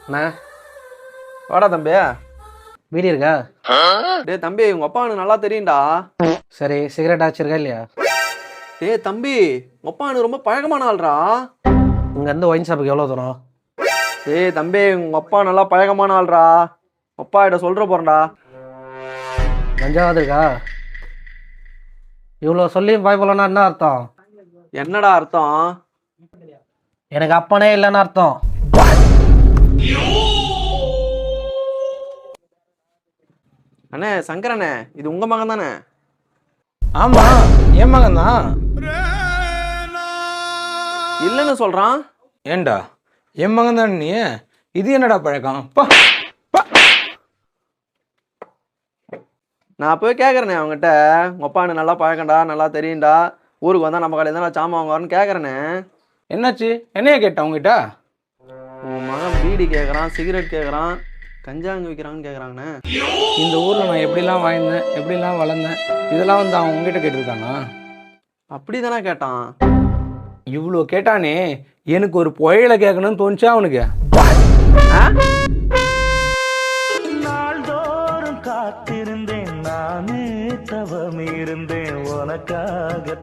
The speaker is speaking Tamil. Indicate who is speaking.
Speaker 1: அண்ணா
Speaker 2: வாடா தம்பி.
Speaker 1: வீடு இருக்கா?
Speaker 2: டேய் தம்பி, உங்க அப்பா எனக்கு நல்லா தெரியும்டா.
Speaker 1: சரி, சிகரெட் ஆச்சிருக்கா இல்லையா?
Speaker 2: டேய் தம்பி, உங்க அப்பா எனக்கு ரொம்ப பழக்கமான ஆள்றா.
Speaker 1: இங்கேருந்து ஒயின் ஷாப்புக்கு எவ்வளோ தூரம்?
Speaker 2: டேய் தம்பி, உங்க அப்பா நல்லா பழக்கமான ஆள்றா. அப்பா கிட்ட சொல்ற போறேன்டா.
Speaker 1: அஞ்சாவது இருக்கா? இவ்வளோ சொல்லியும் பயப்படலன்னா என்ன அர்த்தம்?
Speaker 2: என்னடா அர்த்தம்?
Speaker 1: எனக்கு அப்பனே இல்லைன்னு அர்த்தம்.
Speaker 2: அண்ணே சங்கரண்ணே, இது உங்க மகன் தானே?
Speaker 3: ஆமா, என் மகன் தான்.
Speaker 2: இல்லைன்னு சொல்றான்.
Speaker 3: ஏண்டா என் மகன் தான் நீ? இது என்னடா பழக்கம்? பா பா.
Speaker 2: நான் போய் கேட்குறேனே அவங்ககிட்ட, உங்க அப்பா எனக்கு நல்லா பழக்கம்டா, நல்லா தெரியும்டா, ஊருக்கு வந்தால் நம்ம கடையில் தான் நான் சாமான் வாங்குவாருன்னு கேட்குறேனே.
Speaker 3: என்னாச்சு? என்னைய கேட்டா உங்ககிட்ட?
Speaker 2: உன் மகன் பீடி கேட்குறான், சிகரெட் கேட்குறான், கஞ்சாங்க விற்கிறான்னு கேட்குறாங்கண்ணே.
Speaker 3: இந்த ஊரில் நான் எப்படிலாம் வாழ்ந்தேன், எப்படிலாம் வளர்ந்தேன், இதெல்லாம் வந்து அவன் உங்ககிட்ட கேட்டிருக்கானா?
Speaker 2: அப்படி தானே கேட்டான்.
Speaker 3: இவ்வளோ கேட்டானே, எனக்கு ஒரு புயலை கேட்கணும்னு தோணுச்சா அவனுக்கு?
Speaker 4: நாள்தோறும் காத்திருந்தேன், நானே தவம் இருந்தேன் உனக்காக.